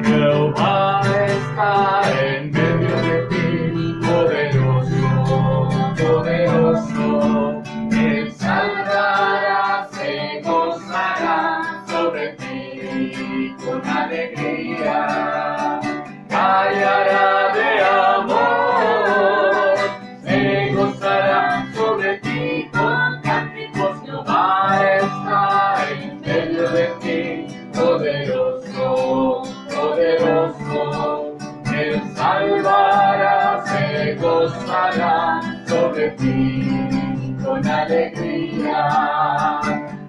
Jehová está en medio de ti, poderoso, poderoso. Él salvará, se gozará sobre ti con alegría. Callará de amor, se gozará sobre ti con cánticos. Jehová está en medio de ti, poderoso, poderoso. Él salvará, se gozará sobre ti con alegría.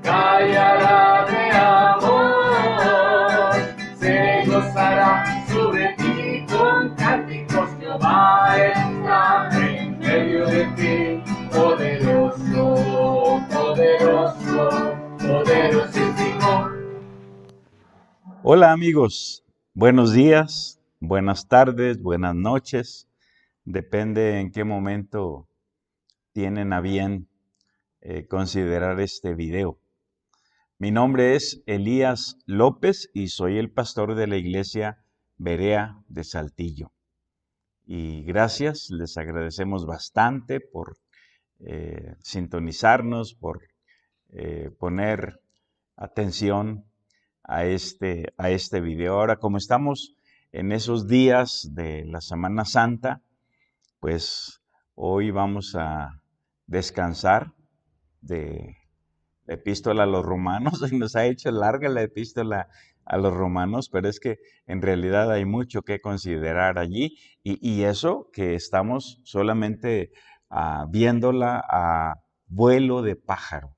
Callará de amor, se gozará sobre ti con cánticos. Jehová está en medio de ti, poderoso, poderoso, poderosísimo. Hola amigos, buenos días, buenas tardes, buenas noches, depende en qué momento tienen a bien considerar este video. Mi nombre es Elías López y soy el pastor de la iglesia Berea de Saltillo. Y gracias, les agradecemos bastante por sintonizarnos, por poner atención a este video. Ahora, como estamos en esos días de la Semana Santa, pues hoy vamos a descansar de la epístola a los romanos. Y nos ha hecho larga la epístola a los romanos, pero es que en realidad hay mucho que considerar allí, y eso que estamos solamente viéndola a vuelo de pájaro,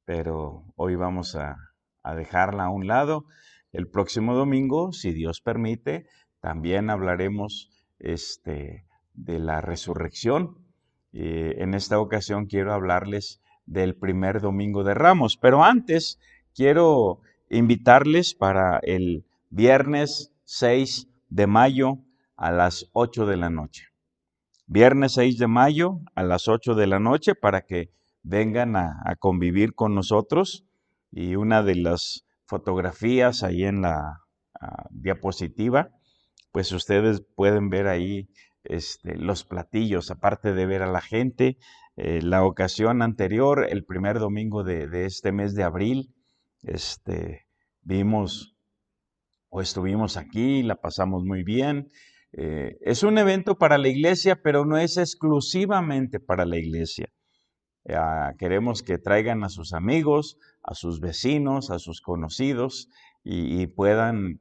pero hoy vamos a dejarla a un lado. El próximo domingo, si Dios permite, también hablaremos de la resurrección. En esta ocasión quiero hablarles del primer domingo de Ramos, pero antes quiero invitarles para el viernes 6 de mayo a las 8 de la noche. Viernes 6 de mayo a las 8 de la noche para que vengan a convivir con nosotros. Y una de las fotografías ahí en la diapositiva, pues ustedes pueden ver ahí los platillos, aparte de ver a la gente. La ocasión anterior, el primer domingo de este mes de abril, estuvimos aquí, la pasamos muy bien. Es un evento para la iglesia, pero no es exclusivamente para la iglesia. Queremos que traigan a sus amigos, a sus vecinos, a sus conocidos y puedan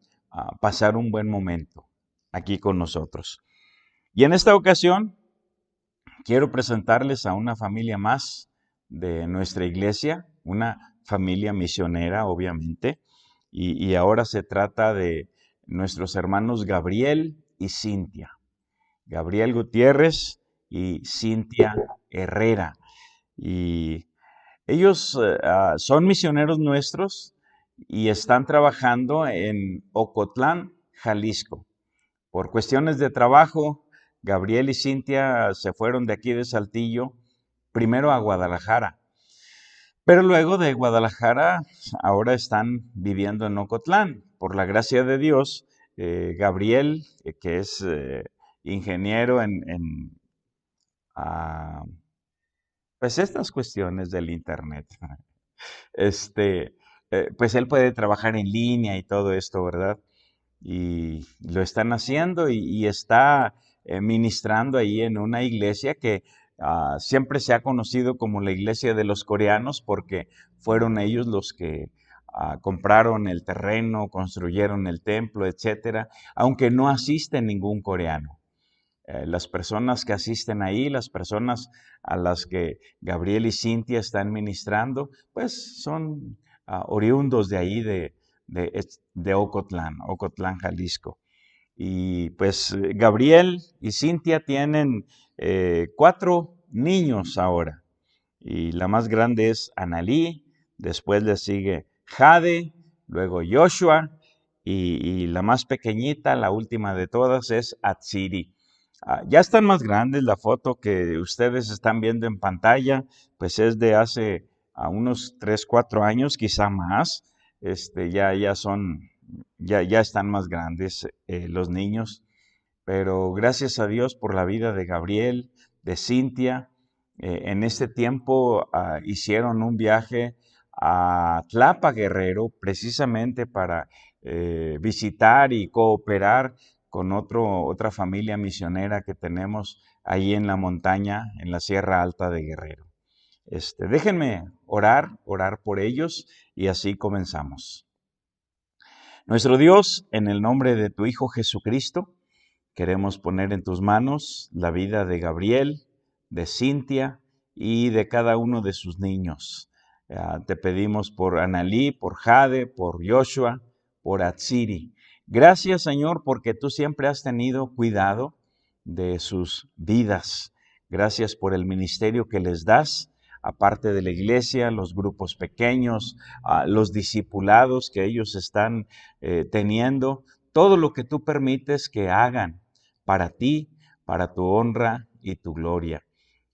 pasar un buen momento aquí con nosotros. Y en esta ocasión quiero presentarles a una familia más de nuestra iglesia, una familia misionera, obviamente, y ahora se trata de nuestros hermanos Gabriel y Cintia. Gabriel Gutiérrez y Cintia Herrera. Y ellos son misioneros nuestros y están trabajando en Ocotlán, Jalisco. Por cuestiones de trabajo, Gabriel y Cintia se fueron de aquí de Saltillo, primero a Guadalajara. Pero luego de Guadalajara, ahora están viviendo en Ocotlán. Por la gracia de Dios, Gabriel, que es ingeniero en pues estas cuestiones del internet. Este, pues él puede trabajar en línea y todo esto, ¿verdad? Y lo están haciendo y está ministrando ahí en una iglesia que siempre se ha conocido como la iglesia de los coreanos porque fueron ellos los que compraron el terreno, construyeron el templo, etcétera, aunque no asiste ningún coreano. Las personas que asisten ahí, las personas a las que Gabriel y Cintia están ministrando, pues son oriundos de ahí, de Ocotlán, Jalisco. Y pues Gabriel y Cintia tienen 4 niños ahora. Y la más grande es Analí, después le sigue Jade, luego Joshua, y la más pequeñita, la última de todas, es Atsiri. Ya están más grandes, la foto que ustedes están viendo en pantalla, pues es de hace unos 3, 4 años, quizá más. Ya están más grandes los niños, pero gracias a Dios por la vida de Gabriel, de Cintia. En este tiempo hicieron un viaje a Tlapa, Guerrero, precisamente para visitar y cooperar con otra familia misionera que tenemos ahí en la montaña, en la Sierra Alta de Guerrero. Déjenme orar por ellos y así comenzamos. Nuestro Dios, en el nombre de tu Hijo Jesucristo, queremos poner en tus manos la vida de Gabriel, de Cintia y de cada uno de sus niños. Te pedimos por Analí, por Jade, por Joshua, por Atsiri. Gracias, Señor, porque tú siempre has tenido cuidado de sus vidas. Gracias por el ministerio que les das, aparte de la iglesia, los grupos pequeños, los discipulados que ellos están teniendo, todo lo que tú permites que hagan para ti, para tu honra y tu gloria.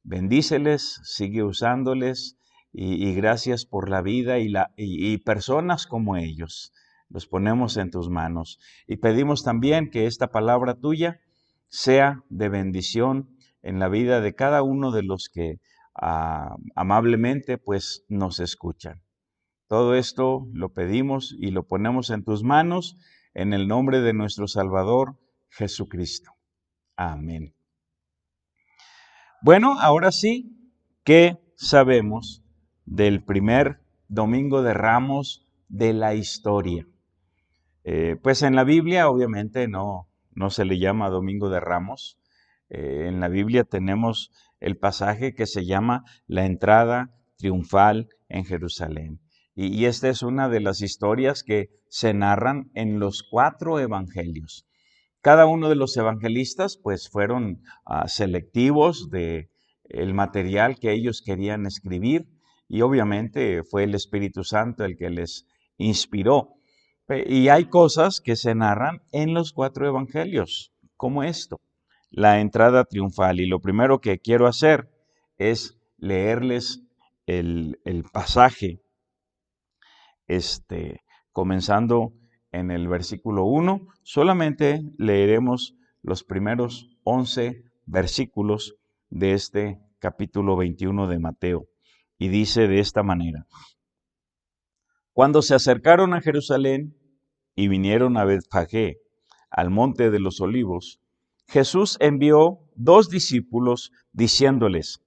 Bendíceles, sigue usándoles y gracias por la vida y personas como ellos. Los ponemos en tus manos y pedimos también que esta palabra tuya sea de bendición en la vida de cada uno de los que amablemente pues nos escuchan. Todo esto lo pedimos y lo ponemos en tus manos en el nombre de nuestro Salvador Jesucristo. Amén. Bueno, ahora sí, ¿qué sabemos del primer domingo de Ramos de la historia? Pues en la Biblia obviamente no se le llama Domingo de Ramos. En la Biblia tenemos el pasaje que se llama la entrada triunfal en Jerusalén. Y esta es una de las historias que se narran en los 4 evangelios. Cada uno de los evangelistas pues fueron selectivos de el material que ellos querían escribir y obviamente fue el Espíritu Santo el que les inspiró. Y hay cosas que se narran en los 4 evangelios, como esto, la entrada triunfal. Y lo primero que quiero hacer es leerles el pasaje, comenzando en el versículo 1. Solamente leeremos los primeros 11 versículos de este capítulo 21 de Mateo. Y dice de esta manera: Cuando se acercaron a Jerusalén y vinieron a Betfagé, al monte de los olivos, Jesús envió 2 discípulos diciéndoles: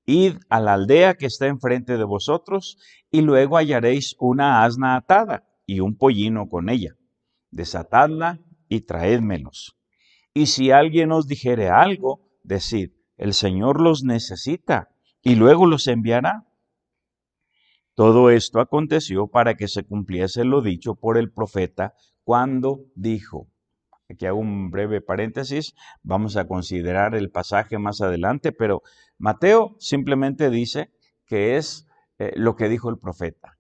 Id a la aldea que está enfrente de vosotros, y luego hallaréis una asna atada y un pollino con ella. Desatadla y traédmelos. Y si alguien os dijere algo, decid: el Señor los necesita, y luego los enviará. Todo esto aconteció para que se cumpliese lo dicho por el profeta cuando dijo. Aquí hago un breve paréntesis, vamos a considerar el pasaje más adelante, pero Mateo simplemente dice que es lo que dijo el profeta,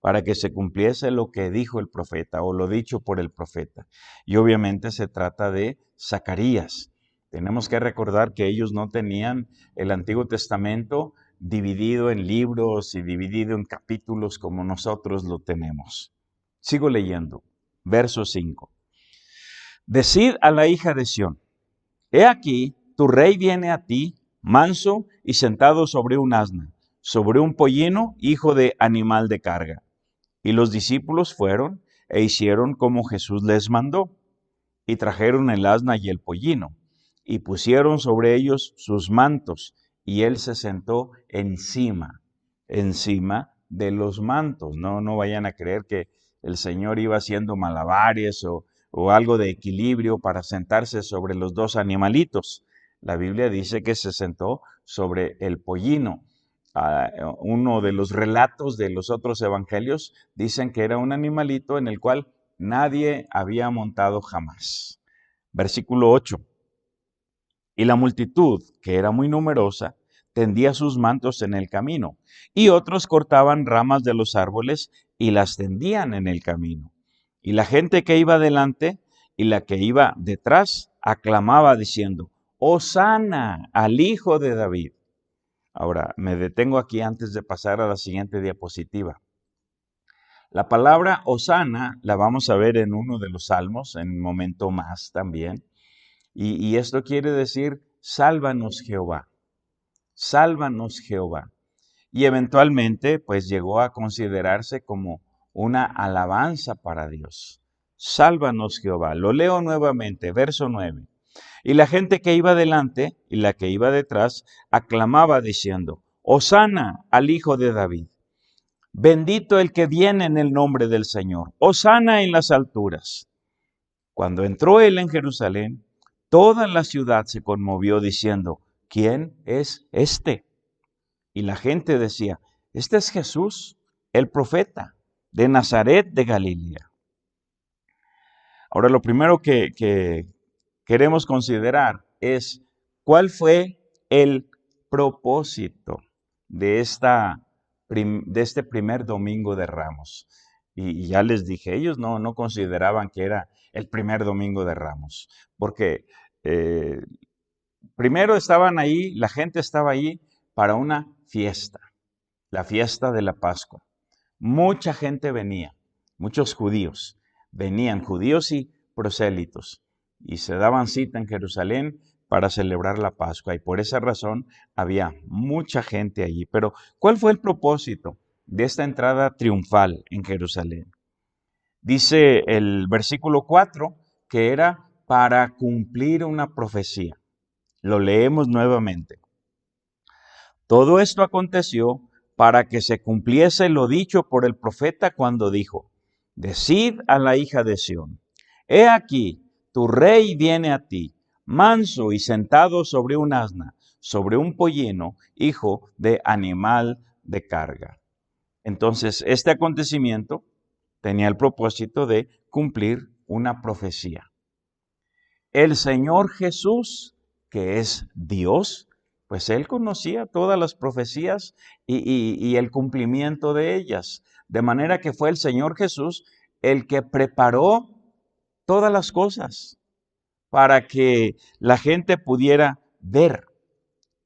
para que se cumpliese lo que dijo el profeta o lo dicho por el profeta. Y obviamente se trata de Zacarías. Tenemos que recordar que ellos no tenían el Antiguo Testamento dividido en libros y dividido en capítulos como nosotros lo tenemos. Sigo leyendo, verso 5. Decid a la hija de Sión: He aquí, tu rey viene a ti, manso y sentado sobre un asna, sobre un pollino, hijo de animal de carga. Y los discípulos fueron e hicieron como Jesús les mandó, y trajeron el asna y el pollino, y pusieron sobre ellos sus mantos, y él se sentó encima de los mantos. No vayan a creer que el Señor iba haciendo malabares o algo de equilibrio para sentarse sobre los dos animalitos. La Biblia dice que se sentó sobre el pollino. Uno de los relatos de los otros evangelios dicen que era un animalito en el cual nadie había montado jamás. Versículo 8. Y la multitud, que era muy numerosa, tendía sus mantos en el camino, y otros cortaban ramas de los árboles y las tendían en el camino. Y la gente que iba delante y la que iba detrás aclamaba diciendo: Hosana al Hijo de David. Ahora, me detengo aquí antes de pasar a la siguiente diapositiva. La palabra Hosana la vamos a ver en uno de los salmos, en un momento más también. Y esto quiere decir, sálvanos Jehová, sálvanos Jehová. Y eventualmente, pues llegó a considerarse como una alabanza para Dios. Sálvanos Jehová. Lo leo nuevamente, verso 9. Y la gente que iba delante y la que iba detrás aclamaba diciendo: Hosana al Hijo de David. Bendito el que viene en el nombre del Señor. Hosana en las alturas. Cuando entró él en Jerusalén, toda la ciudad se conmovió diciendo: ¿Quién es este? Y la gente decía: Este es Jesús, el profeta, de Nazaret de Galilea. Ahora, lo primero que queremos considerar es cuál fue el propósito de este primer domingo de Ramos. Y ya les dije, ellos no consideraban que era el primer domingo de Ramos, porque primero estaban ahí, la gente estaba ahí para una fiesta, la fiesta de la Pascua. Mucha gente venía, muchos judíos, venían judíos y prosélitos, y se daban cita en Jerusalén para celebrar la Pascua, y por esa razón había mucha gente allí. Pero, ¿cuál fue el propósito de esta entrada triunfal en Jerusalén? Dice el versículo 4 que era para cumplir una profecía. Lo leemos nuevamente. Todo esto aconteció para que se cumpliese lo dicho por el profeta cuando dijo: Decid a la hija de Sión: He aquí, tu rey viene a ti, manso y sentado sobre un asna, sobre un pollino, hijo de animal de carga. Entonces, este acontecimiento tenía el propósito de cumplir una profecía. El Señor Jesús, que es Dios, pues Él conocía todas las profecías y el cumplimiento de ellas. De manera que fue el Señor Jesús el que preparó todas las cosas para que la gente pudiera ver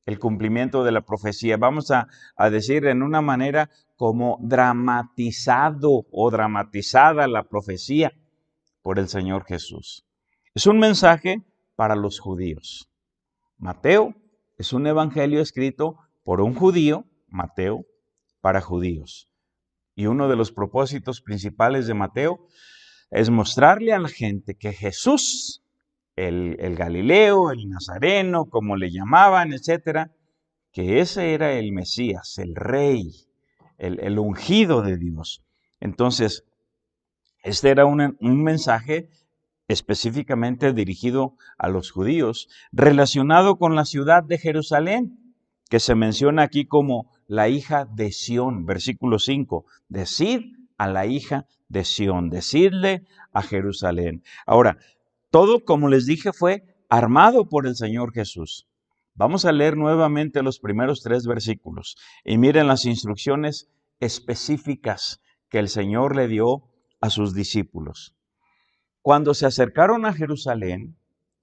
el cumplimiento de la profecía. Vamos a decir en una manera como dramatizado o dramatizada la profecía por el Señor Jesús. Es un mensaje para los judíos. Mateo es un evangelio escrito por un judío, Mateo, para judíos. Y uno de los propósitos principales de Mateo es mostrarle a la gente que Jesús, el Galileo, el Nazareno, como le llamaban, etcétera, que ese era el Mesías, el Rey, el ungido de Dios. Entonces, este era un mensaje específicamente dirigido a los judíos, relacionado con la ciudad de Jerusalén, que se menciona aquí como la hija de Sión, versículo 5. Decid a la hija de Sión, decidle a Jerusalén. Ahora, todo, como les dije, fue armado por el Señor Jesús. Vamos a leer nuevamente los primeros 3 versículos y miren las instrucciones específicas que el Señor le dio a sus discípulos. Cuando se acercaron a Jerusalén,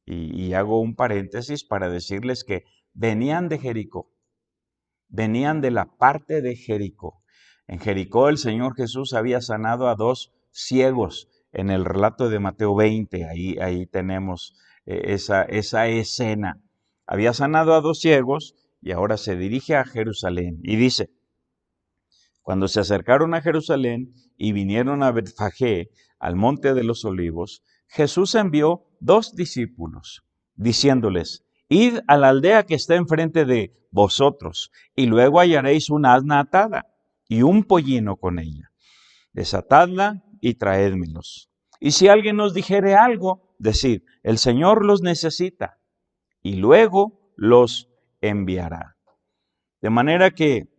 y hago un paréntesis para decirles que venían de Jericó, venían de la parte de Jericó. En Jericó el Señor Jesús había sanado a 2 ciegos en el relato de Mateo 20, ahí tenemos esa escena. Había sanado a 2 ciegos y ahora se dirige a Jerusalén y dice: cuando se acercaron a Jerusalén y vinieron a Betfagé, al monte de los olivos, Jesús envió 2 discípulos, diciéndoles: id a la aldea que está enfrente de vosotros, y luego hallaréis una asna atada y un pollino con ella. Desatadla y traédmelos. Y si alguien os dijere algo, decid: el Señor los necesita, y luego los enviará. De manera que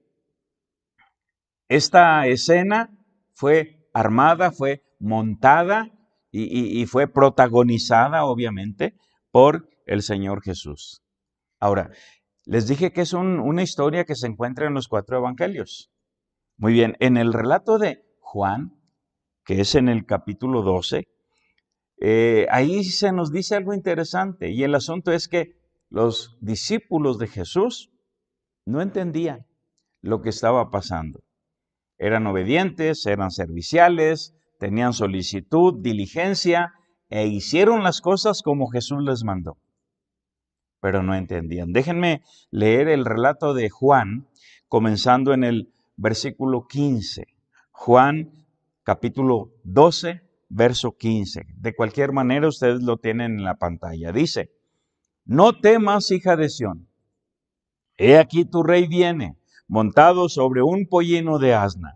esta escena fue armada, fue montada y fue protagonizada, obviamente, por el Señor Jesús. Ahora, les dije que es una historia que se encuentra en los 4 evangelios. Muy bien, en el relato de Juan, que es en el capítulo 12, ahí se nos dice algo interesante, y el asunto es que los discípulos de Jesús no entendían lo que estaba pasando. Eran obedientes, eran serviciales, tenían solicitud, diligencia, e hicieron las cosas como Jesús les mandó, pero no entendían. Déjenme leer el relato de Juan, comenzando en el versículo 15. Juan, capítulo 12, verso 15. De cualquier manera, ustedes lo tienen en la pantalla. Dice: no temas, hija de Sión. He aquí tu rey viene, montado sobre un pollino de asna.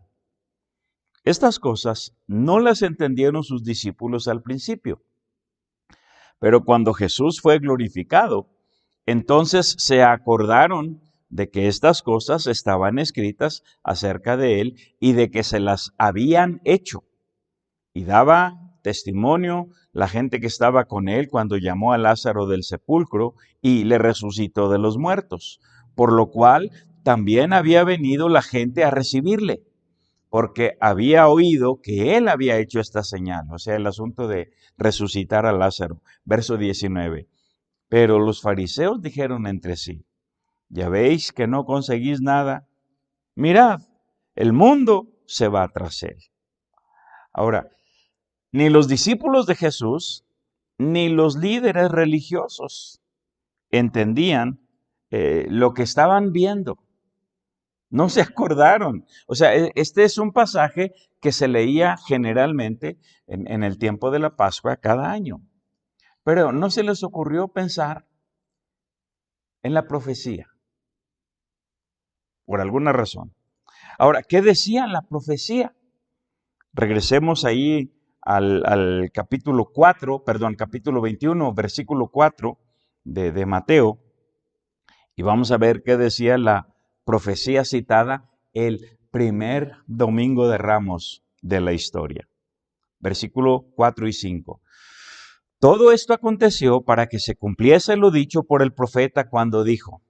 Estas cosas no las entendieron sus discípulos al principio. Pero cuando Jesús fue glorificado, entonces se acordaron de que estas cosas estaban escritas acerca de él y de que se las habían hecho. Y daba testimonio la gente que estaba con él cuando llamó a Lázaro del sepulcro y le resucitó de los muertos, por lo cual también había venido la gente a recibirle, porque había oído que él había hecho esta señal, o sea, el asunto de resucitar a Lázaro. Verso 19. Pero los fariseos dijeron entre sí: ya veis que no conseguís nada. Mirad, el mundo se va tras él. Ahora, ni los discípulos de Jesús, ni los líderes religiosos entendían lo que estaban viendo. No se acordaron. O sea, este es un pasaje que se leía generalmente en el tiempo de la Pascua cada año. Pero no se les ocurrió pensar en la profecía, por alguna razón. Ahora, ¿qué decía la profecía? Regresemos ahí al capítulo 21, versículo 4 de Mateo, y vamos a ver qué decía la profecía citada el primer domingo de Ramos de la historia. Versículo 4 y 5. Todo esto aconteció para que se cumpliese lo dicho por el profeta cuando dijo: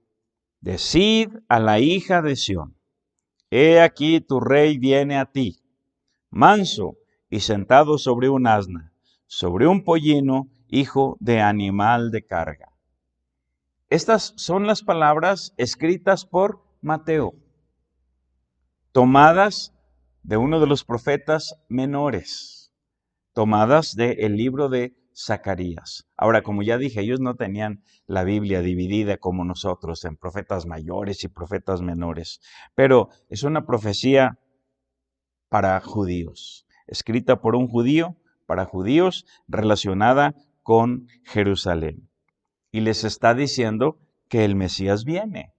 decid a la hija de Sión, he aquí tu rey viene a ti, manso y sentado sobre un asna, sobre un pollino, hijo de animal de carga. Estas son las palabras escritas por Mateo, tomadas de uno de los profetas menores, tomadas del libro de Zacarías. Ahora, como ya dije, ellos no tenían la Biblia dividida como nosotros en profetas mayores y profetas menores, pero es una profecía para judíos, escrita por un judío, para judíos, relacionada con Jerusalén. Y les está diciendo que el Mesías viene,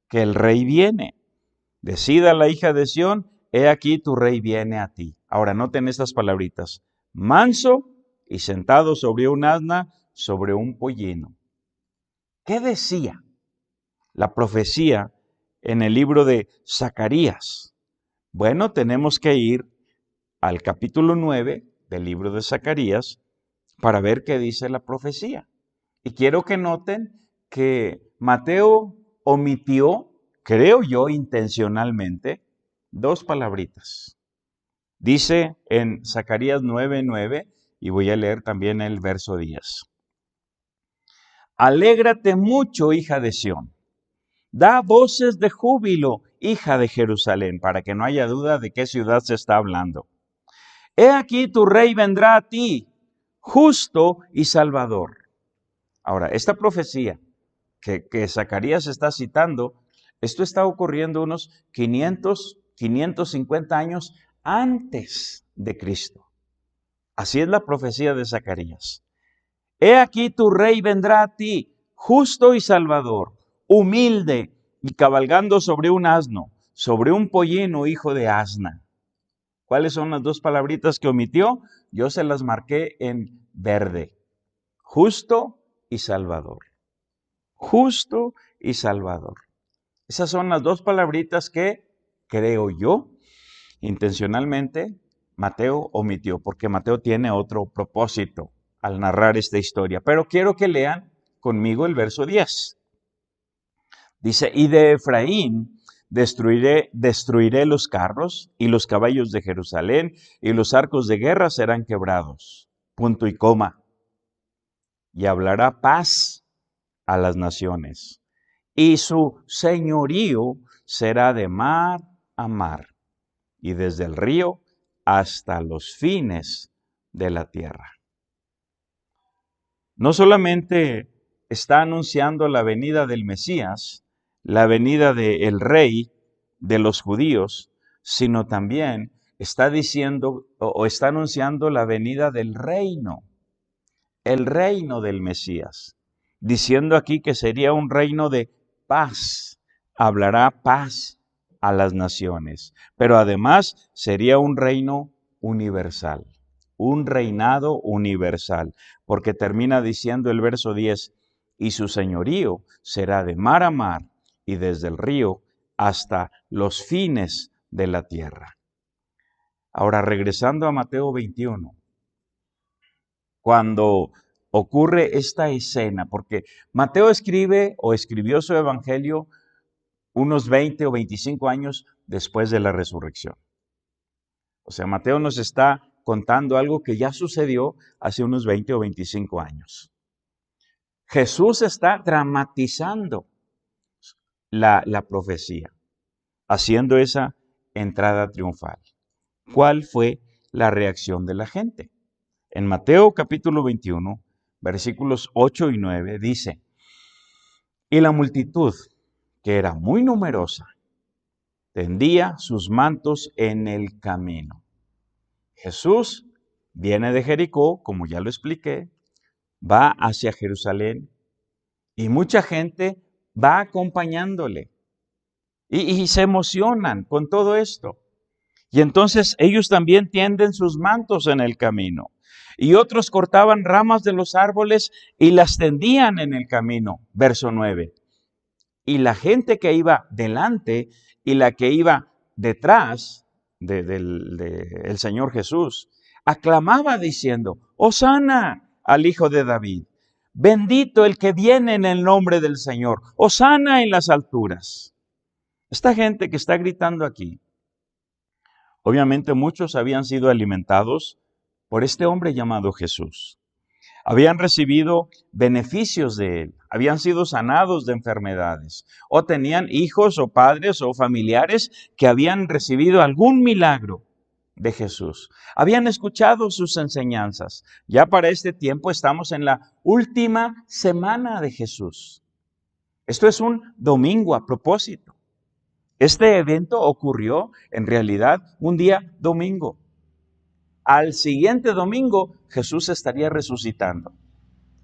que el rey viene. Decida la hija de Sión, he aquí tu rey viene a ti. Ahora noten estas palabritas: manso y sentado sobre un asna, sobre un pollino. ¿Qué decía la profecía en el libro de Zacarías? Bueno, tenemos que ir al capítulo 9 del libro de Zacarías para ver qué dice la profecía. Y quiero que noten que Mateo omitió, creo yo intencionalmente, 2 palabritas. Dice en Zacarías 9:9, y voy a leer también el verso 10. Alégrate mucho, hija de Sión. Da voces de júbilo, hija de Jerusalén, para que no haya duda de qué ciudad se está hablando. He aquí tu rey vendrá a ti, justo y salvador. Ahora, esta profecía que Zacarías está citando, esto está ocurriendo unos 550 años antes de Cristo. Así es la profecía de Zacarías. He aquí tu rey vendrá a ti, justo y salvador, humilde y cabalgando sobre un asno, sobre un pollino hijo de asna. ¿Cuáles son las dos palabritas que omitió? Yo se las marqué en verde. Justo y salvador. Justo y salvador. Esas son las dos palabritas que, creo yo, intencionalmente Mateo omitió, porque Mateo tiene otro propósito al narrar esta historia. Pero quiero que lean conmigo el verso 10. Dice, y de Efraín destruiré los carros y los caballos de Jerusalén, y los arcos de guerra serán quebrados. Punto y coma. Y hablará paz a las naciones, y su señorío será de mar a mar, y desde el río hasta los fines de la tierra. No solamente está anunciando la venida del Mesías, la venida del Rey de los judíos, sino también está diciendo o está anunciando la venida del reino, el reino del Mesías, diciendo aquí que sería un reino de paz, hablará paz a las naciones, pero además sería un reino universal, un reinado universal, porque termina diciendo el verso 10, y su señorío será de mar a mar y desde el río hasta los fines de la tierra. Ahora, regresando a Mateo 21, cuando ocurre esta escena, porque Mateo escribe o escribió su evangelio unos 20 o 25 años después de la resurrección. O sea, Mateo nos está contando algo que ya sucedió hace unos 20 o 25 años. Jesús está dramatizando la profecía, haciendo esa entrada triunfal. ¿Cuál fue la reacción de la gente? En Mateo capítulo 21, versículos 8 y 9 dice, y la multitud, que era muy numerosa, tendía sus mantos en el camino. Jesús viene de Jericó, como ya lo expliqué, va hacia Jerusalén y mucha gente va acompañándole y se emocionan con todo esto. Y entonces ellos también tienden sus mantos en el camino. Y otros cortaban ramas de los árboles y las tendían en el camino. Verso 9. Y la gente que iba delante y la que iba detrás del Señor Jesús, aclamaba diciendo, Hosana al Hijo de David. Bendito el que viene en el nombre del Señor. Hosana en las alturas. Esta gente que está gritando aquí, obviamente muchos habían sido alimentados por este hombre llamado Jesús. Habían recibido beneficios de él, habían sido sanados de enfermedades, o tenían hijos o padres o familiares que habían recibido algún milagro de Jesús. Habían escuchado sus enseñanzas. Ya para este tiempo estamos en la última semana de Jesús. Esto es un domingo a propósito. Este evento ocurrió en realidad un día domingo. Al siguiente domingo Jesús estaría resucitando.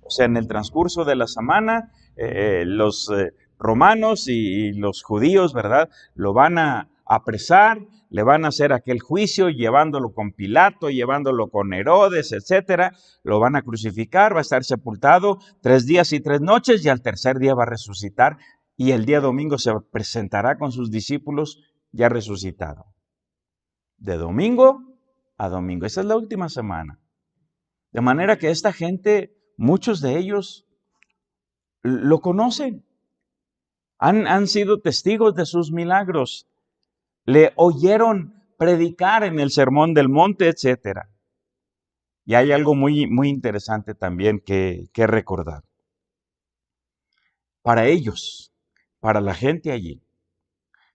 O sea, en el transcurso de la semana, los romanos y los judíos, ¿verdad?, lo van a apresar, le van a hacer aquel juicio, llevándolo con Pilato, llevándolo con Herodes, etcétera. Lo van a crucificar, va a estar sepultado 3 días y 3 noches y al tercer día va a resucitar. Y el día domingo se presentará con sus discípulos ya resucitado. De domingo a domingo. Esa es la última semana. De manera que esta gente, muchos de ellos lo conocen. Han sido testigos de sus milagros. Le oyeron predicar en el Sermón del Monte, etc. Y hay algo muy, muy interesante también que recordar. Para ellos, para la gente allí,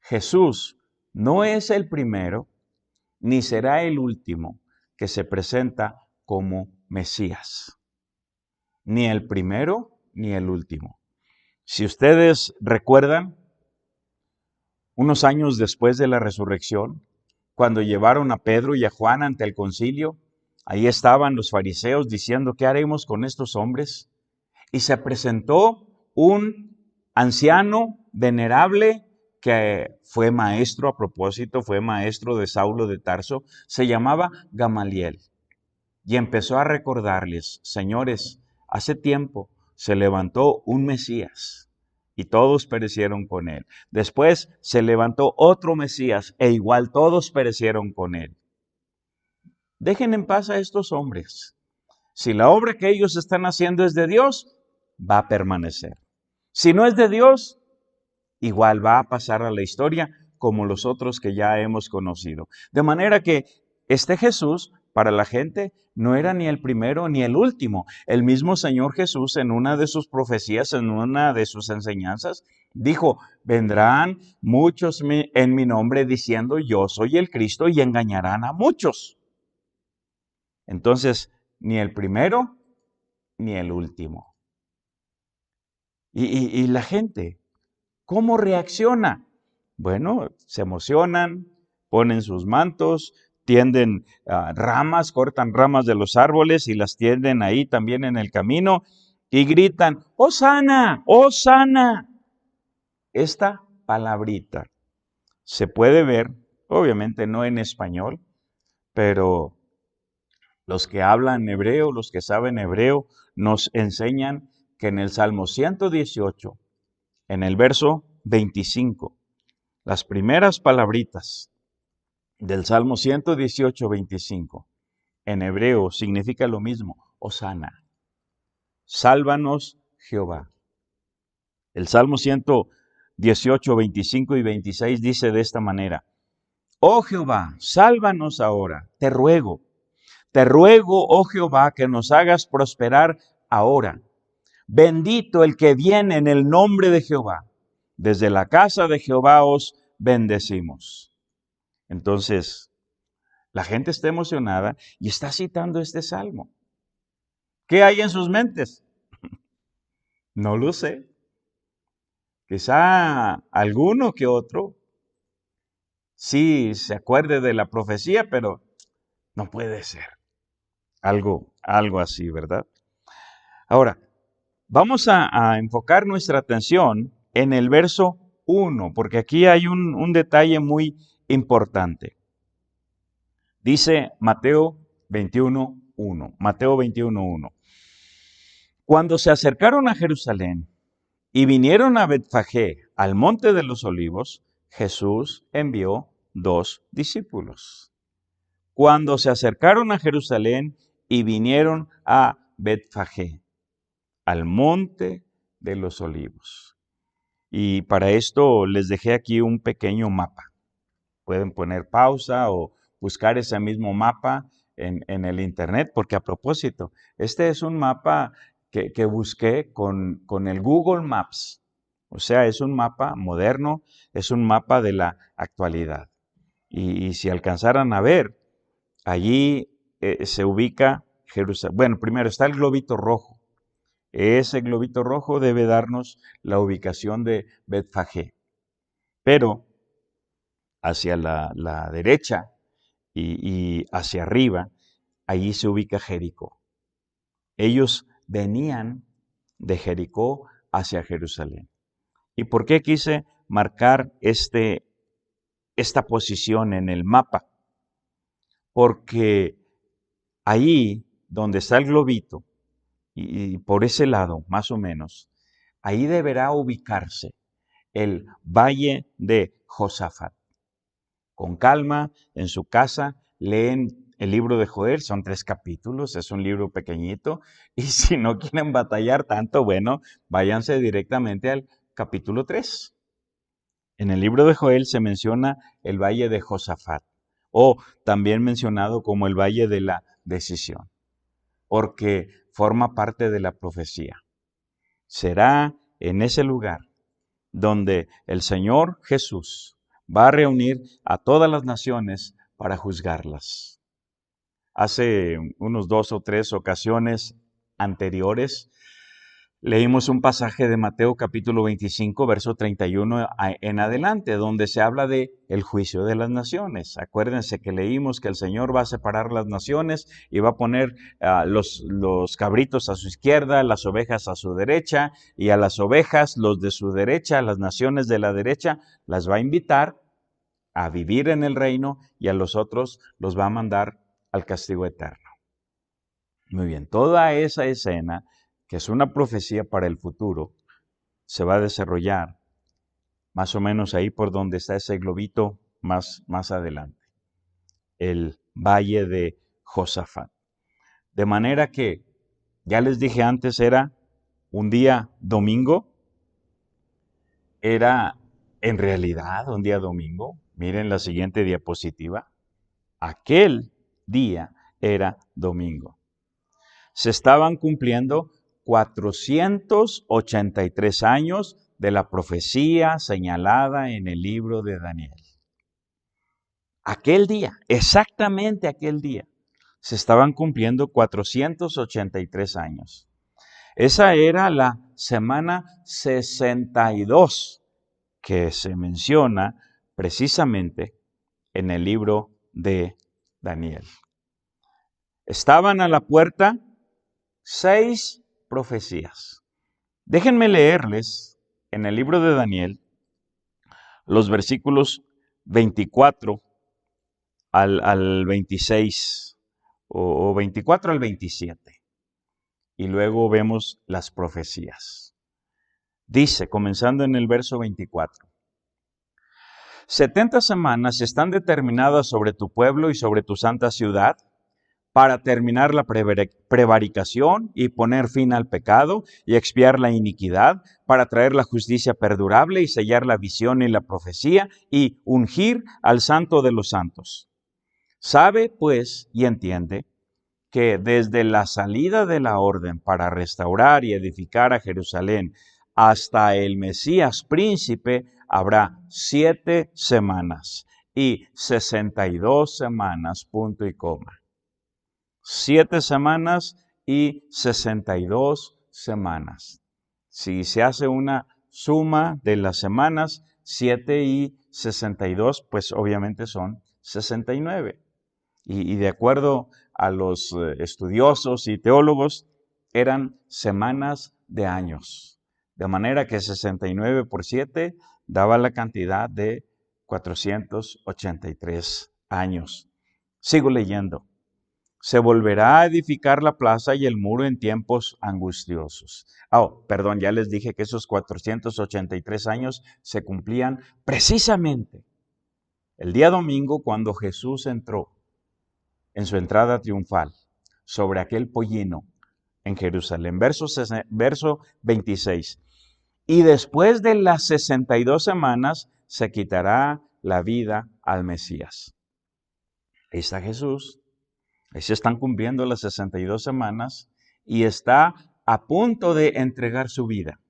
Jesús no es el primero ni será el último que se presenta como Mesías. Ni el primero ni el último. Si ustedes recuerdan, unos años después de la resurrección, cuando llevaron a Pedro y a Juan ante el concilio, ahí estaban los fariseos diciendo, ¿qué haremos con estos hombres? Y se presentó un anciano venerable que fue maestro, a propósito, fue maestro de Saulo de Tarso, se llamaba Gamaliel. Y empezó a recordarles, señores, hace tiempo se levantó un Mesías y todos perecieron con él. Después se levantó otro Mesías e igual todos perecieron con él. Dejen en paz a estos hombres. Si la obra que ellos están haciendo es de Dios, va a permanecer. Si no es de Dios, igual va a pasar a la historia como los otros que ya hemos conocido. De manera que este Jesús, para la gente, no era ni el primero ni el último. El mismo Señor Jesús, en una de sus profecías, en una de sus enseñanzas, dijo, vendrán muchos en mi nombre diciendo, yo soy el Cristo, y engañarán a muchos. Entonces, ni el primero ni el último. Y la gente, ¿cómo reacciona? Bueno, se emocionan, ponen sus mantos, tienden ramas, cortan ramas de los árboles y las tienden ahí también en el camino y gritan, ¡Hosana! ¡Hosana! Esta palabrita se puede ver, obviamente no en español, pero los que hablan hebreo, los que saben hebreo, nos enseñan que en el Salmo 118, en el verso 25, las primeras palabritas del Salmo 118, 25, en hebreo significa lo mismo, Hosana. Sálvanos, Jehová. El Salmo 118, 25 y 26 dice de esta manera, oh Jehová, sálvanos ahora, te ruego, oh Jehová, que nos hagas prosperar ahora. Bendito el que viene en el nombre de Jehová. Desde la casa de Jehová os bendecimos. Entonces, la gente está emocionada y está citando este salmo. ¿Qué hay en sus mentes? No lo sé. Quizá alguno que otro sí se acuerde de la profecía, pero no puede ser. Algo así, ¿verdad? Ahora, vamos a enfocar nuestra atención en el verso 1, porque aquí hay un detalle muy importante. Dice Mateo 21:1. Mateo 21:1. Cuando se acercaron a Jerusalén y vinieron a Betfagé, al monte de los olivos, Jesús envió 2 discípulos. Cuando se acercaron a Jerusalén y vinieron a Betfagé, al monte de los olivos. Y para esto les dejé aquí un pequeño mapa. Pueden poner pausa o buscar ese mismo mapa en el internet, porque a propósito, este es un mapa que busqué con el Google Maps. O sea, es un mapa moderno, es un mapa de la actualidad. Y si alcanzaran a ver, allí se ubica Jerusalén. Bueno, primero está el globito rojo. Ese globito rojo debe darnos la ubicación de Betfagé. Pero hacia la derecha y hacia arriba, allí se ubica Jericó. Ellos venían de Jericó hacia Jerusalén. ¿Y por qué quise marcar esta posición en el mapa? Porque ahí donde está el globito, y por ese lado, más o menos, ahí deberá ubicarse el valle de Josafat. Con calma, en su casa, leen el libro de Joel, son 3 capítulos, es un libro pequeñito, y si no quieren batallar tanto, bueno, váyanse directamente al capítulo 3. En el libro de Joel se menciona el valle de Josafat, o también mencionado como el valle de la decisión, porque forma parte de la profecía. Será en ese lugar donde el Señor Jesús va a reunir a todas las naciones para juzgarlas. Hace unos 2 o 3 ocasiones anteriores Leímos un pasaje de Mateo capítulo 25, verso 31 en adelante, donde se habla de el juicio de las naciones. Acuérdense que leímos que el Señor va a separar las naciones y va a poner los cabritos a su izquierda, las ovejas a su derecha, y a las ovejas, los de su derecha, las naciones de la derecha, las va a invitar a vivir en el reino, y a los otros los va a mandar al castigo eterno. Muy bien, toda esa escena, que es una profecía para el futuro, se va a desarrollar más o menos ahí por donde está ese globito más adelante, el valle de Josafat. De manera que, ya les dije antes, era un día domingo, era en realidad un día domingo. Miren la siguiente diapositiva. Aquel día era domingo. Se estaban cumpliendo 483 años de la profecía señalada en el libro de Daniel. Aquel día, exactamente aquel día, se estaban cumpliendo 483 años. Esa era la semana 62 que se menciona precisamente en el libro de Daniel. Estaban a la puerta 6 profecías. Déjenme leerles en el libro de Daniel los versículos 24 al 26 o 24 al 27. Y luego vemos las profecías. Dice, comenzando en el verso 24. 70 semanas están determinadas sobre tu pueblo y sobre tu santa ciudad, para terminar la prevaricación y poner fin al pecado y expiar la iniquidad, para traer la justicia perdurable y sellar la visión y la profecía y ungir al santo de los santos. Sabe, pues, y entiende que desde la salida de la orden para restaurar y edificar a Jerusalén hasta el Mesías príncipe habrá 7 semanas y 62 semanas, punto y coma. 7 semanas y 62 semanas. Si se hace una suma de las semanas, 7 y 62, pues obviamente son 69. Y de acuerdo a los estudiosos y teólogos, eran semanas de años. De manera que 69 por 7 daba la cantidad de 483 años. Sigo leyendo. Se volverá a edificar la plaza y el muro en tiempos angustiosos. Perdón, ya les dije que esos 483 años se cumplían precisamente el día domingo, cuando Jesús entró en su entrada triunfal sobre aquel pollino en Jerusalén. Verso 26. Y después de las 62 semanas se quitará la vida al Mesías. Ahí está Jesús. Ahí se están cumpliendo las 62 semanas y está a punto de entregar su vida.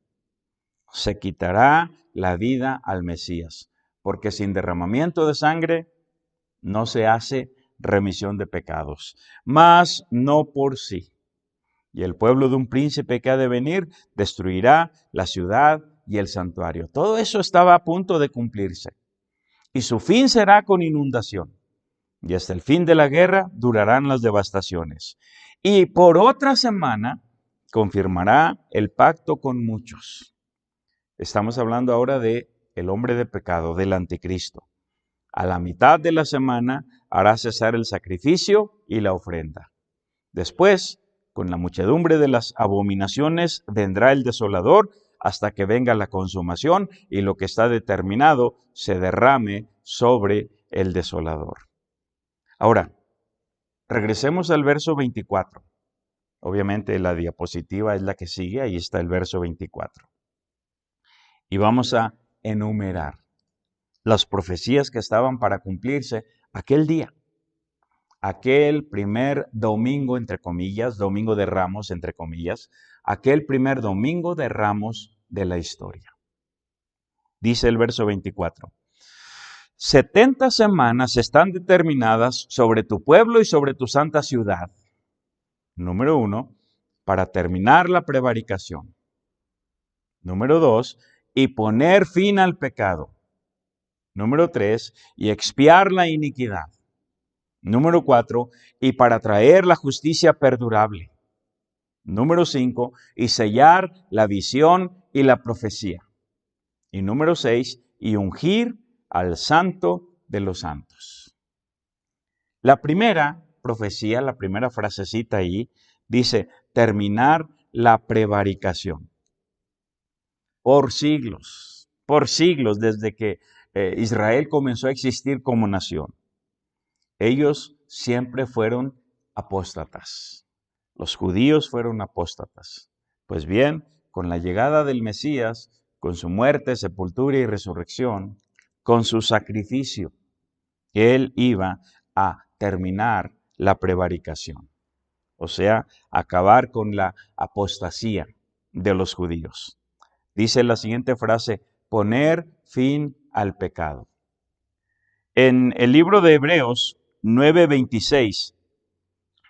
Se quitará la vida al Mesías, porque sin derramamiento de sangre no se hace remisión de pecados, mas no por sí. Y el pueblo de un príncipe que ha de venir destruirá la ciudad y el santuario. Todo eso estaba a punto de cumplirse. Y su fin será con inundación. Y hasta el fin de la guerra durarán las devastaciones. Y por otra semana confirmará el pacto con muchos. Estamos hablando ahora de el hombre de pecado, del anticristo. A la mitad de la semana hará cesar el sacrificio y la ofrenda. Después, con la muchedumbre de las abominaciones, vendrá el desolador hasta que venga la consumación y lo que está determinado se derrame sobre el desolador. Ahora, regresemos al verso 24. Obviamente la diapositiva es la que sigue, ahí está el verso 24. Y vamos a enumerar las profecías que estaban para cumplirse aquel día. Aquel primer domingo, entre comillas, domingo de Ramos, entre comillas, aquel primer domingo de Ramos de la historia. Dice el verso 24. 70 semanas están determinadas sobre tu pueblo y sobre tu santa ciudad. Número 1, para terminar la prevaricación. Número 2, y poner fin al pecado. Número 3, y expiar la iniquidad. Número 4, y para traer la justicia perdurable. Número 5, y sellar la visión y la profecía. Y número 6, y ungir al Santo de los santos. La primera profecía, la primera frasecita ahí, dice, terminar la prevaricación. Por siglos, desde que Israel comenzó a existir como nación, ellos siempre fueron apóstatas. Los judíos fueron apóstatas. Pues bien, con la llegada del Mesías, con su muerte, sepultura y resurrección, con su sacrificio, él iba a terminar la prevaricación. O sea, acabar con la apostasía de los judíos. Dice la siguiente frase, poner fin al pecado. En el libro de Hebreos 9:26,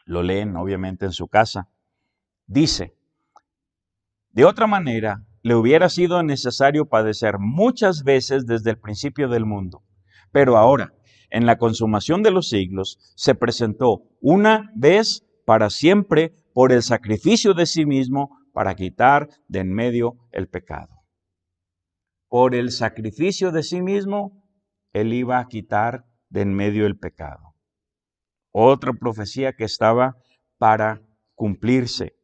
lo leen obviamente en su casa, dice, de otra manera, le hubiera sido necesario padecer muchas veces desde el principio del mundo, pero ahora, en la consumación de los siglos, se presentó una vez para siempre por el sacrificio de sí mismo para quitar de en medio el pecado. Por el sacrificio de sí mismo, él iba a quitar de en medio el pecado. Otra profecía que estaba para cumplirse.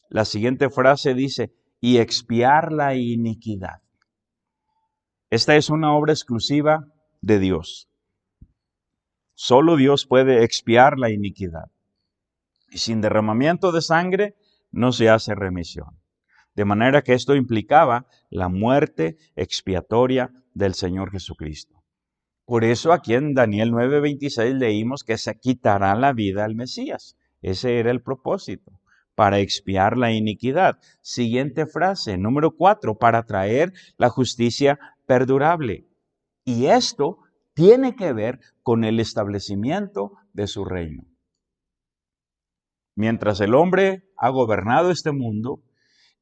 La siguiente frase dice, y expiar la iniquidad. Esta es una obra exclusiva de Dios. Solo Dios puede expiar la iniquidad. Y sin derramamiento de sangre no se hace remisión. De manera que esto implicaba la muerte expiatoria del Señor Jesucristo. Por eso aquí en Daniel 9:26 leímos que se quitará la vida al Mesías. Ese era el propósito, para expiar la iniquidad. Siguiente frase, número 4, para traer la justicia perdurable. Y esto tiene que ver con el establecimiento de su reino. Mientras el hombre ha gobernado este mundo,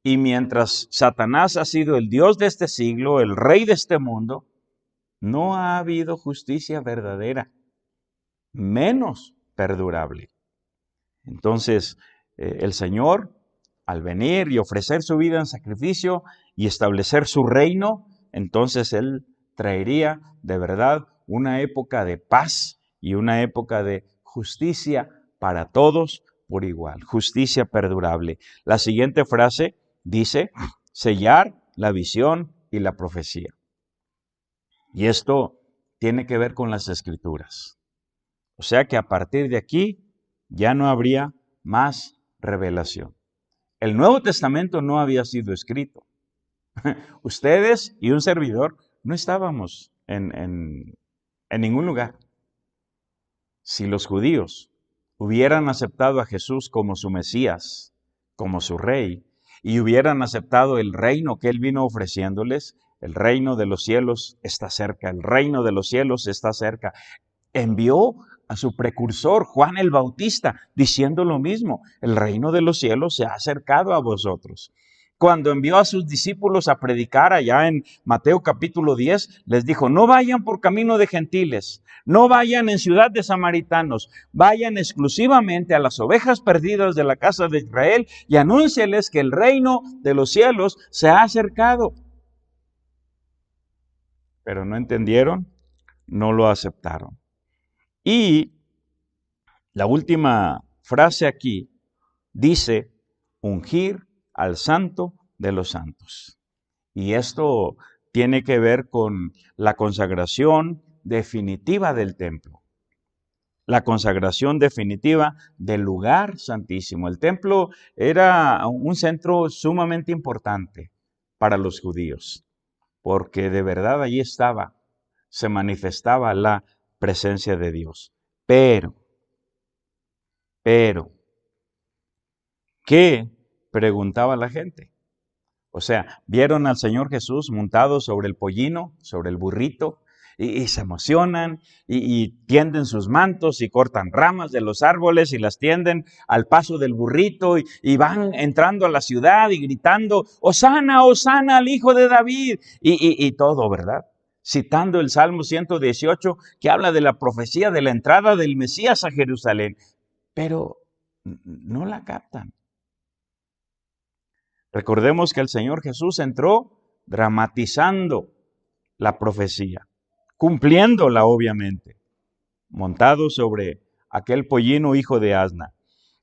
y mientras Satanás ha sido el Dios de este siglo, el rey de este mundo, no ha habido justicia verdadera, menos perdurable. Entonces, el Señor, al venir y ofrecer su vida en sacrificio y establecer su reino, entonces Él traería de verdad una época de paz y una época de justicia para todos por igual, justicia perdurable. La siguiente frase dice, sellar la visión y la profecía. Y esto tiene que ver con las Escrituras. O sea que a partir de aquí ya no habría más revelación. El Nuevo Testamento no había sido escrito. Ustedes y un servidor no estábamos en ningún lugar. Si los judíos hubieran aceptado a Jesús como su Mesías, como su Rey, y hubieran aceptado el reino que Él vino ofreciéndoles, el reino de los cielos está cerca, el reino de los cielos está cerca. Envió a su precursor, Juan el Bautista, diciendo lo mismo, el reino de los cielos se ha acercado a vosotros. Cuando envió a sus discípulos a predicar allá en Mateo capítulo 10, les dijo, no vayan por camino de gentiles, no vayan en ciudad de samaritanos, vayan exclusivamente a las ovejas perdidas de la casa de Israel y anúncieles que el reino de los cielos se ha acercado. Pero no entendieron, no lo aceptaron. Y la última frase aquí dice, ungir al Santo de los santos. Y esto tiene que ver con la consagración definitiva del templo. La consagración definitiva del lugar santísimo. El templo era un centro sumamente importante para los judíos, porque de verdad allí se manifestaba la presencia de Dios. Pero, ¿qué preguntaba la gente? O sea, vieron al Señor Jesús montado sobre el pollino, sobre el burrito, y se emocionan y tienden sus mantos y cortan ramas de los árboles y las tienden al paso del burrito y van entrando a la ciudad y gritando, Hosana, Hosana al Hijo de David y todo, ¿verdad? Citando el Salmo 118 que habla de la profecía de la entrada del Mesías a Jerusalén, pero no la captan. Recordemos que el Señor Jesús entró dramatizando la profecía, cumpliéndola obviamente, montado sobre aquel pollino hijo de asna.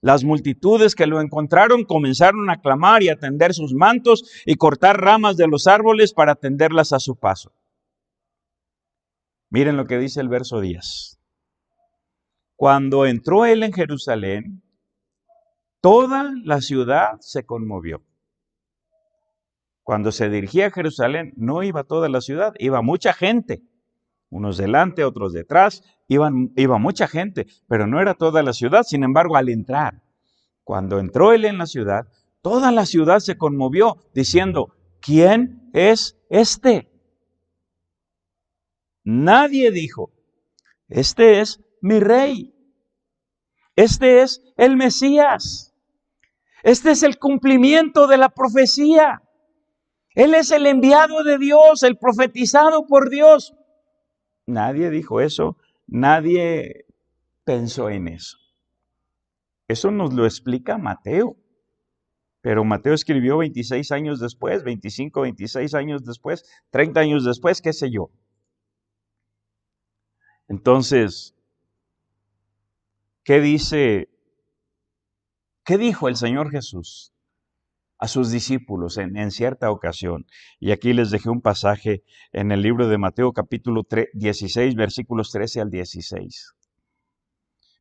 Las multitudes que lo encontraron comenzaron a clamar y a tender sus mantos y cortar ramas de los árboles para tenderlas a su paso. Miren lo que dice el verso 10. Cuando entró él en Jerusalén, toda la ciudad se conmovió. Cuando se dirigía a Jerusalén, no iba toda la ciudad, iba mucha gente. Unos delante, otros detrás, iba mucha gente, pero no era toda la ciudad. Sin embargo, al entrar, cuando entró él en la ciudad, toda la ciudad se conmovió, diciendo, ¿quién es este? Nadie dijo, este es mi rey, este es el Mesías, este es el cumplimiento de la profecía. Él es el enviado de Dios, el profetizado por Dios. Nadie dijo eso, nadie pensó en eso. Eso nos lo explica Mateo. Pero Mateo escribió 26 años después, 25, 26 años después, 30 años después, qué sé yo. Entonces, ¿qué dijo el Señor Jesús a sus discípulos en cierta ocasión? Y aquí les dejé un pasaje en el libro de Mateo capítulo 16, versículos 13 al 16.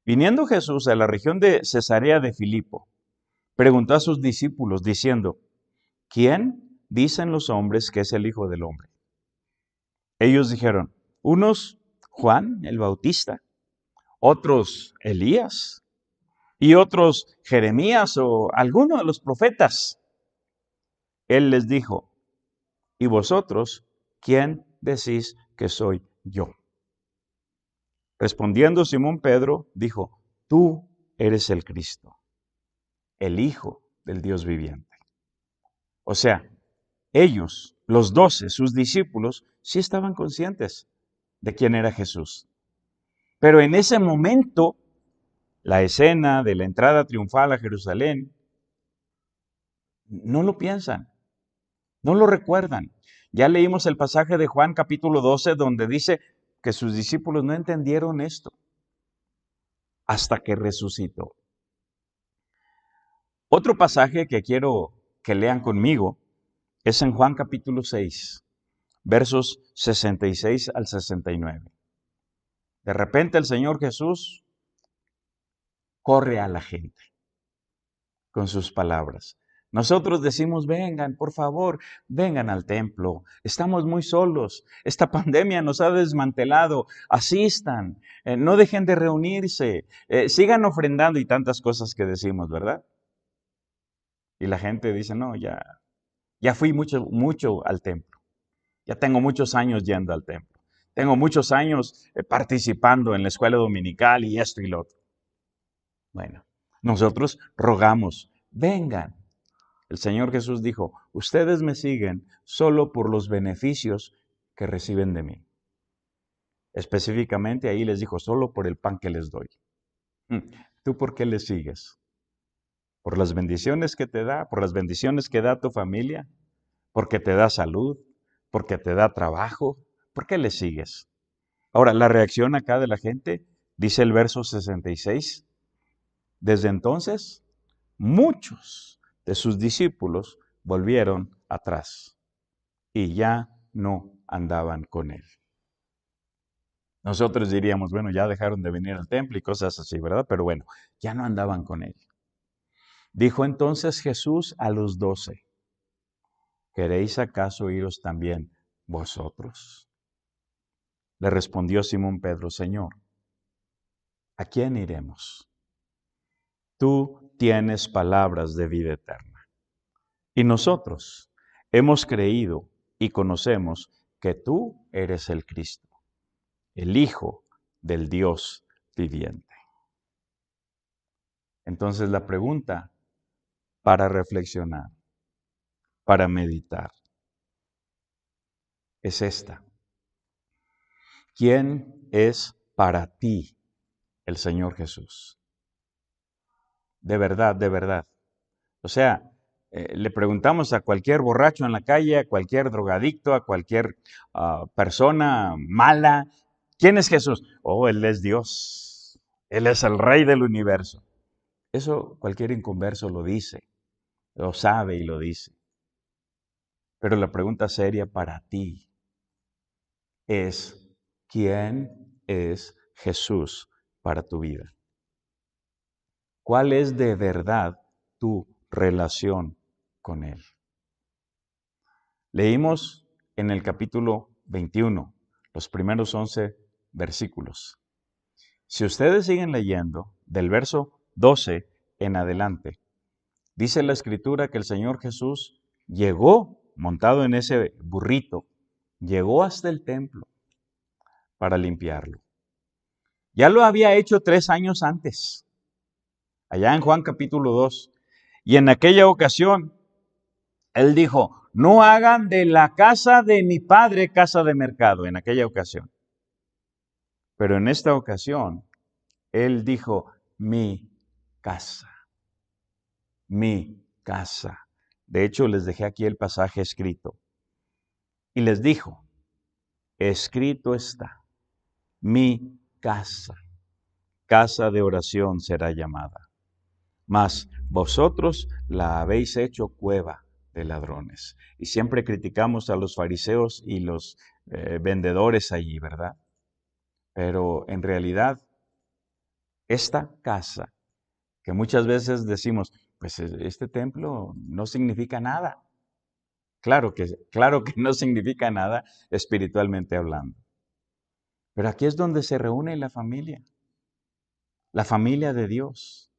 Viniendo Jesús a la región de Cesarea de Filipo, preguntó a sus discípulos diciendo, ¿quién dicen los hombres que es el Hijo del Hombre? Ellos dijeron, unos Juan el Bautista, otros Elías y otros Jeremías o alguno de los profetas. Él les dijo, ¿y vosotros quién decís que soy yo? Respondiendo Simón Pedro, dijo, tú eres el Cristo, el Hijo del Dios viviente. O sea, ellos, los 12, sus discípulos, sí estaban conscientes de quién era Jesús. Pero en ese momento, la escena de la entrada triunfal a Jerusalén, no lo piensan, no lo recuerdan. Ya leímos el pasaje de Juan capítulo 12 donde dice que sus discípulos no entendieron esto hasta que resucitó. Otro pasaje que quiero que lean conmigo es en Juan capítulo 6, versos 66 al 69. De repente el Señor Jesús corre a la gente con sus palabras. Nosotros decimos, vengan, por favor, vengan al templo. Estamos muy solos. Esta pandemia nos ha desmantelado. Asistan, no dejen de reunirse, sigan ofrendando y tantas cosas que decimos, ¿verdad? Y la gente dice, no, ya fui mucho al templo. Ya tengo muchos años yendo al templo. Tengo muchos años participando en la escuela dominical y esto y lo otro. Bueno, nosotros rogamos, vengan. El Señor Jesús dijo, ustedes me siguen solo por los beneficios que reciben de mí. Específicamente ahí les dijo, solo por el pan que les doy. ¿Tú por qué les sigues? ¿Por las bendiciones que te da? ¿Por las bendiciones que da tu familia? ¿Porque te da salud? ¿Porque te da trabajo? ¿Por qué les sigues? Ahora, la reacción acá de la gente, dice el verso 66, desde entonces, muchos de sus discípulos volvieron atrás y ya no andaban con él. Nosotros diríamos, bueno, ya dejaron de venir al templo y cosas así, ¿verdad? Pero bueno, ya no andaban con él. Dijo entonces Jesús a los 12, ¿queréis acaso iros también vosotros? Le respondió Simón Pedro, Señor, ¿a quién iremos? Tú tienes palabras de vida eterna. Y nosotros hemos creído y conocemos que tú eres el Cristo, el Hijo del Dios viviente. Entonces la pregunta para reflexionar, para meditar, es esta. ¿Quién es para ti el Señor Jesús? De verdad, de verdad. O sea, le preguntamos a cualquier borracho en la calle, a cualquier drogadicto, a cualquier persona mala, ¿quién es Jesús? Oh, Él es Dios. Él es el Rey del universo. Eso cualquier inconverso lo dice, lo sabe y lo dice. Pero la pregunta seria para ti es, ¿quién es Jesús para tu vida? ¿Cuál es de verdad tu relación con Él? Leímos en el capítulo 21, los primeros 11 versículos. Si ustedes siguen leyendo, del verso 12 en adelante, dice la Escritura que el Señor Jesús llegó, montado en ese burrito, llegó hasta el templo para limpiarlo. Ya lo había hecho 3 años antes, allá en Juan capítulo 2. Y en aquella ocasión, Él dijo, no hagan de la casa de mi padre casa de mercado, en aquella ocasión. Pero en esta ocasión, Él dijo, mi casa, mi casa. De hecho, les dejé aquí el pasaje escrito. Y les dijo, escrito está, mi casa, casa de oración será llamada. Mas vosotros la habéis hecho cueva de ladrones. Y siempre criticamos a los fariseos y los vendedores allí, ¿verdad? Pero en realidad, esta casa, que muchas veces decimos, pues este templo no significa nada. Claro que no significa nada espiritualmente hablando. Pero aquí es donde se reúne la familia de Dios.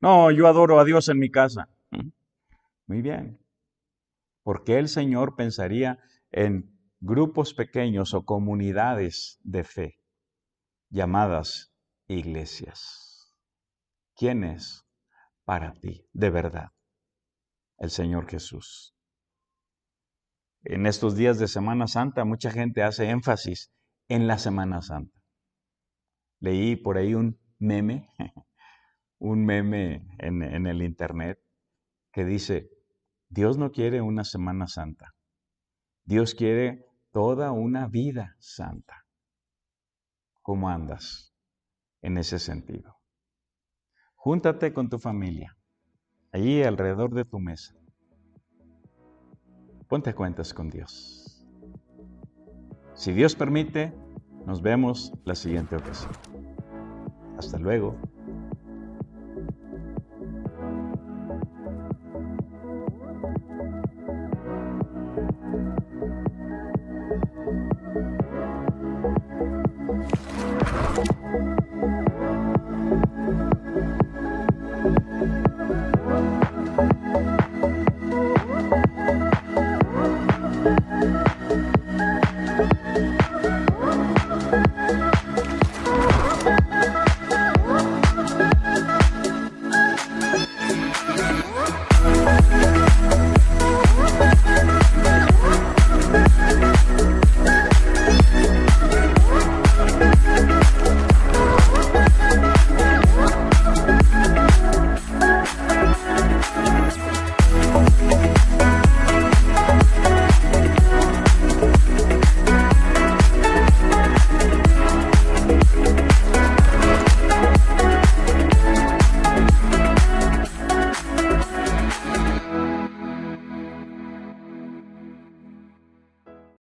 No, yo adoro a Dios en mi casa. Muy bien. ¿Por qué el Señor pensaría en grupos pequeños o comunidades de fe llamadas iglesias? ¿Quién es para ti de verdad el Señor Jesús? En estos días de Semana Santa, mucha gente hace énfasis en la Semana Santa. Leí por ahí un meme en el internet que dice, Dios no quiere una Semana Santa. Dios quiere toda una vida santa. ¿Cómo andas en ese sentido? Júntate con tu familia, allí alrededor de tu mesa. Ponte a cuentas con Dios. Si Dios permite, nos vemos la siguiente ocasión. Hasta luego.